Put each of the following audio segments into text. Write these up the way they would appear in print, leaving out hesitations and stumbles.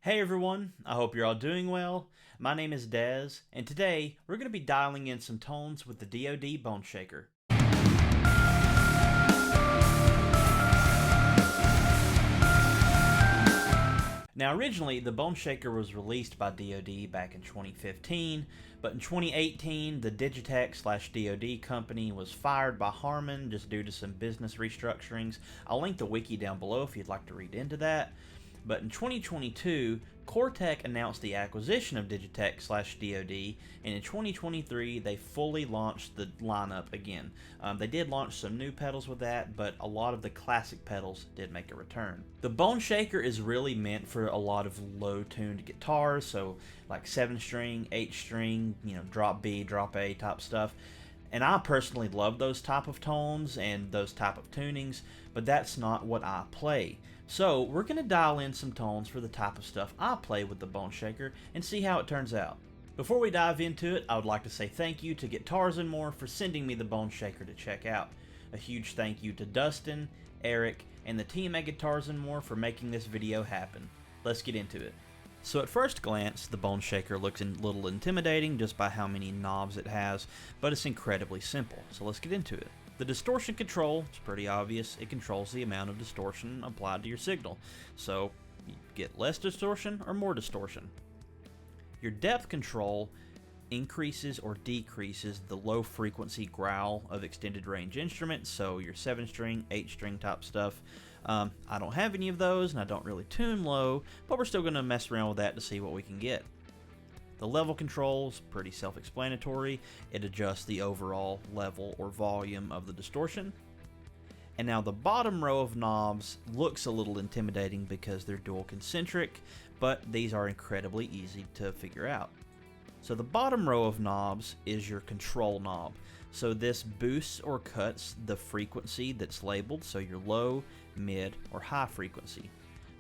Hey everyone, I hope you're all doing well. My name is Dez, and today we're going to be dialing in some tones with the DoD Boneshaker. Now originally, the Boneshaker was released by DoD back in 2015, but in 2018, the Digitech/DoD company was fired by Harman just due to some business restructurings. I'll link the wiki down below if you'd like to read into that. But in 2022, Cor-Tek announced the acquisition of Digitech/DoD, and in 2023 they fully launched the lineup again. They did launch some new pedals with that, but a lot of the classic pedals did make a return. The Boneshaker is really meant for a lot of low-tuned guitars, so like 7-string, 8-string, drop B, drop A type stuff. And I personally love those type of tones and those type of tunings, but that's not what I play. So we're going to dial in some tones for the type of stuff I play with the Boneshaker and see how it turns out. Before we dive into it, I would like to say thank you to Guitars and More for sending me the Boneshaker to check out. A huge thank you to Dustin, Eric, and the team at Guitars and More for making this video happen. Let's get into it. So at first glance, the Boneshaker looks a little intimidating just by how many knobs it has, but it's incredibly simple, so let's get into it. The distortion control is pretty obvious. It controls the amount of distortion applied to your signal, so you get less distortion or more distortion. Your depth control increases or decreases the low frequency growl of extended range instruments, so your 7-string, 8-string type stuff. I don't have any of those and I don't really tune low, but we're still going to mess around with that to see what we can get. The level control's pretty self-explanatory. It adjusts the overall level or volume of the distortion. And now the bottom row of knobs looks a little intimidating because they're dual concentric, but these are incredibly easy to figure out. So the bottom row of knobs is your control knob. So this boosts or cuts the frequency that's labeled, so your low, mid, or high frequency.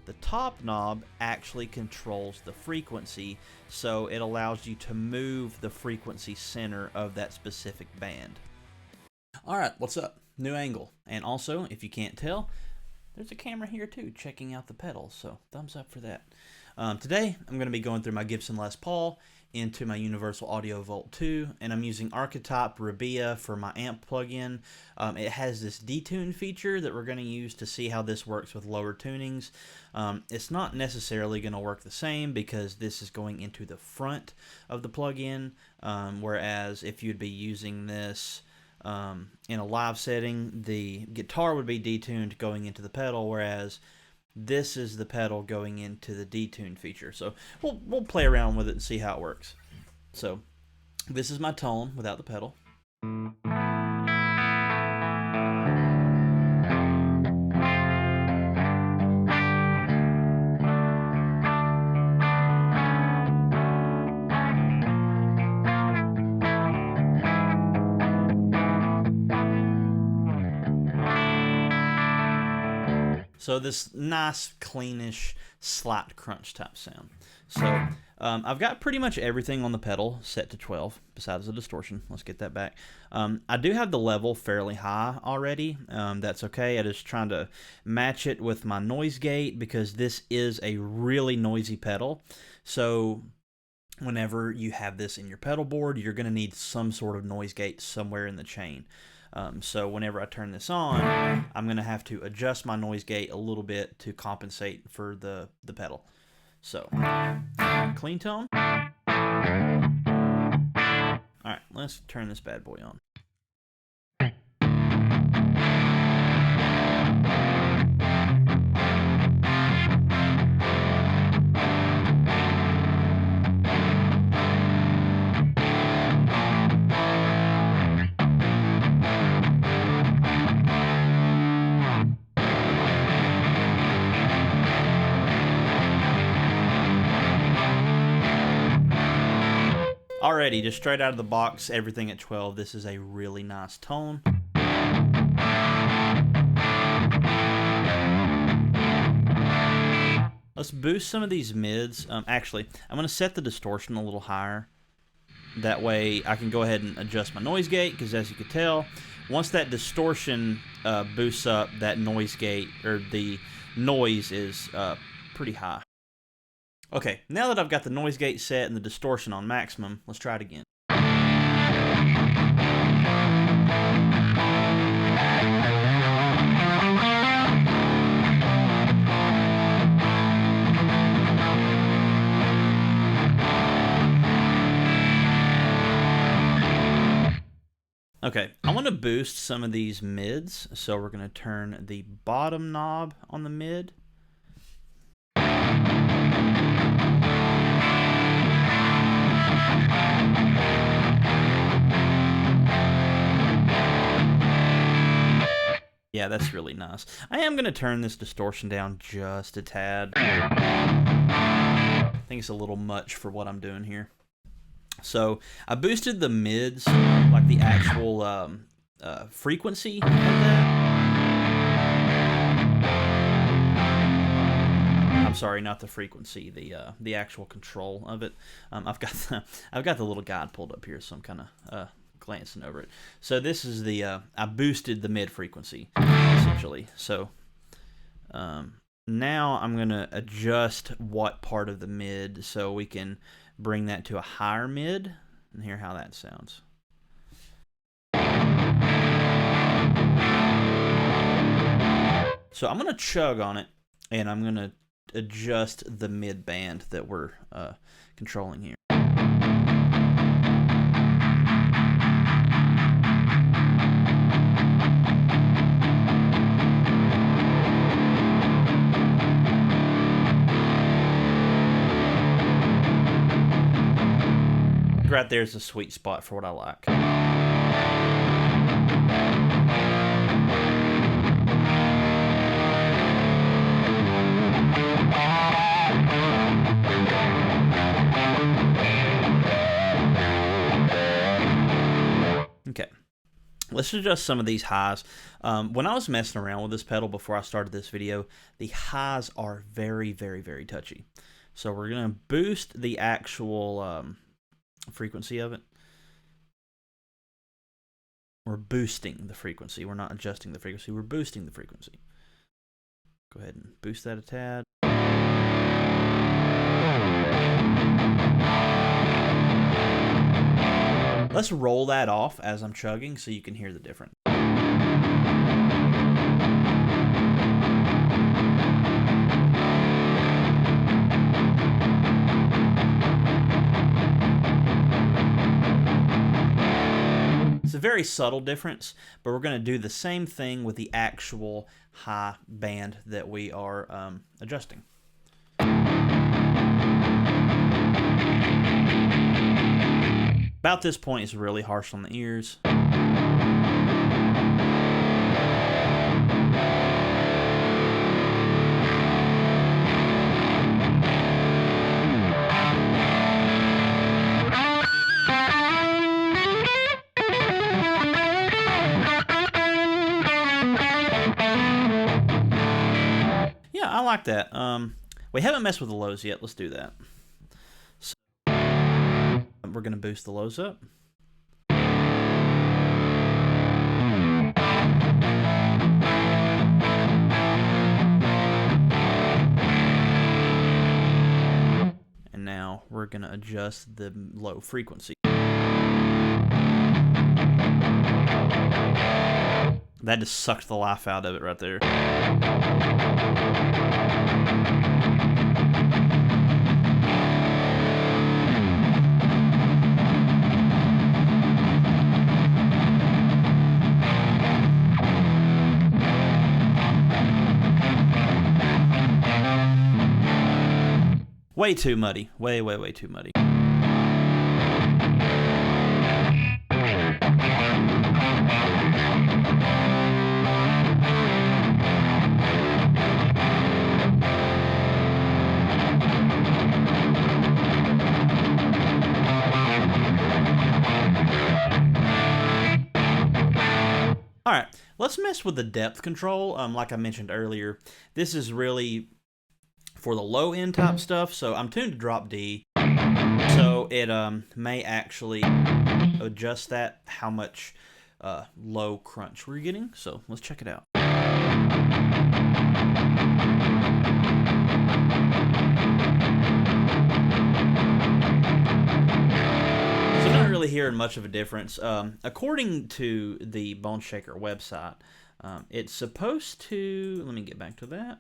The top knob actually controls the frequency, so it allows you to move the frequency center of that specific band. Alright, what's up? New angle. And also, if you can't tell, there's a camera here too checking out the pedals, so thumbs up for that. Today, I'm going to be going through my Gibson Les Paul into my Universal Audio Volt 2, and I'm using Archetype Rabea for my amp plugin. It has this detune feature that we're going to use to see how this works with lower tunings. It's not necessarily going to work the same because this is going into the front of the plugin, whereas if you'd be using this in a live setting, the guitar would be detuned going into the pedal, whereas this is the pedal going into the detune feature. So we'll play around with it and see how it works. So this is my tone without the pedal. So this nice, cleanish, slight crunch type sound. So I've got pretty much everything on the pedal set to 12, besides the distortion. Let's get that back. I do have the level fairly high already. That's okay. I'm just trying to match it with my noise gate because this is a really noisy pedal. So whenever you have this in your pedal board, you're going to need some sort of noise gate somewhere in the chain. So whenever I turn this on, I'm going to have to adjust my noise gate a little bit to compensate for the pedal. So, clean tone. Alright, let's turn this bad boy on. Alrighty, just straight out of the box, everything at 12. This is a really nice tone. Let's boost some of these mids. Actually, I'm going to set the distortion a little higher. That way I can go ahead and adjust my noise gate, because as you can tell, once that distortion boosts up, that noise gate, or the noise is pretty high. Okay, now that I've got the noise gate set and the distortion on maximum, let's try it again. Okay, I want to boost some of these mids, so we're going to turn the bottom knob on the mid. Yeah, that's really nice. I am going to turn this distortion down just a tad. I think it's a little much for what I'm doing here. So I boosted the mids, like the actual frequency of that. I'm sorry, not the frequency, the actual control of it. I've got the little guide pulled up here, so I'm kind of glancing over it. So this is the I boosted the mid frequency essentially. So now I'm gonna adjust what part of the mid so we can bring that to a higher mid and hear how that sounds. So I'm gonna chug on it and I'm gonna adjust the mid band that we're controlling here. Right there's a sweet spot for what I like. Okay, let's adjust some of these highs. When I was messing around with this pedal before I started this video, the highs are very, very, very touchy. So we're gonna boost the actual frequency of it. We're boosting the frequency. We're not adjusting the frequency. We're boosting the frequency. Go ahead and boost that a tad. Let's roll that off as I'm chugging so you can hear the difference. It's a very subtle difference, but we're going to do the same thing with the actual high band that we are adjusting. About this point, it's really harsh on the ears. I like that. We haven't messed with the lows yet. Let's do that. So, we're going to boost the lows up. And now we're going to adjust the low frequency. That just sucked the life out of it right there. Way too muddy. Way, way, way too muddy. All right, let's mess with the depth control. Like I mentioned earlier, this is really for the low end type stuff. So I'm tuned to drop D, so it may actually adjust that how much low crunch we're getting. So let's check it out. really hearing much of a difference. According to the Boneshaker website, it's supposed to, let me get back to that.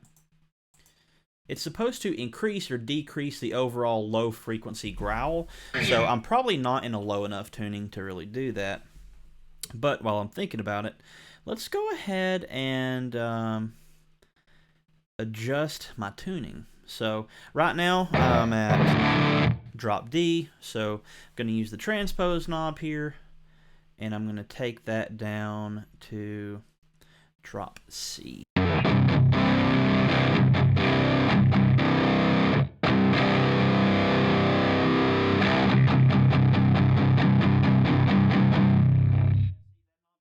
It's supposed to increase or decrease the overall low frequency growl. So I'm probably not in a low enough tuning to really do that. But while I'm thinking about it, let's go ahead and adjust my tuning. So right now I'm at drop D. So I'm going to use the transpose knob here, and I'm going to take that down to drop C.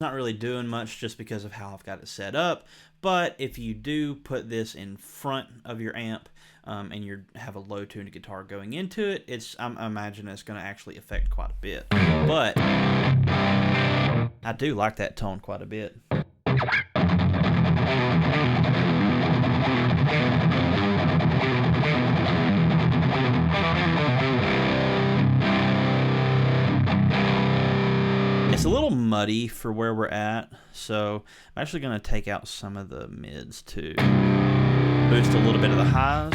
Not really doing much just because of how I've got it set up, but if you do put this in front of your amp and you have a low tuned guitar going into it, I imagine it's going to actually affect quite a bit. But I do like that tone quite a bit. It's a little muddy for where we're at, so I'm actually going to take out some of the mids to boost a little bit of the highs.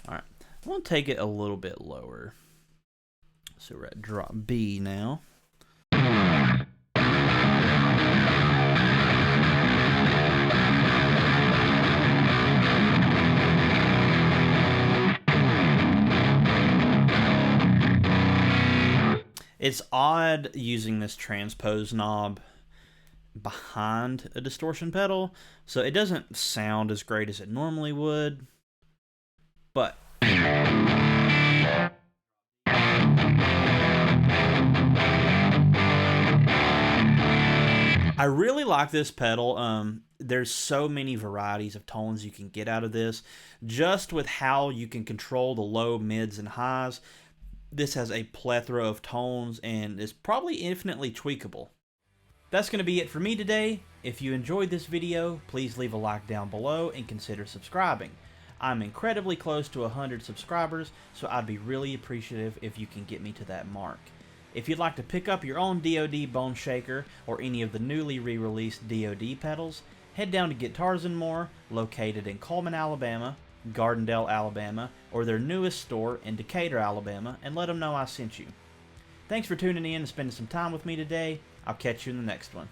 Alright, I'm going to take it a little bit lower. So we're at drop B now. It's odd using this transpose knob behind a distortion pedal, so it doesn't sound as great as it normally would, but I really like this pedal. There's so many varieties of tones you can get out of this. Just with how you can control the low, mids, and highs, this has a plethora of tones and is probably infinitely tweakable. That's going to be it for me today. If you enjoyed this video, please leave a like down below and consider subscribing. I'm incredibly close to 100 subscribers, so I'd be really appreciative if you can get me to that mark. If you'd like to pick up your own DoD Boneshaker or any of the newly re-released DoD pedals, head down to Guitars and More, located in Cullman, Alabama, Gardendale, Alabama, or their newest store in Decatur, Alabama, and let them know I sent you. Thanks for tuning in and spending some time with me today. I'll catch you in the next one.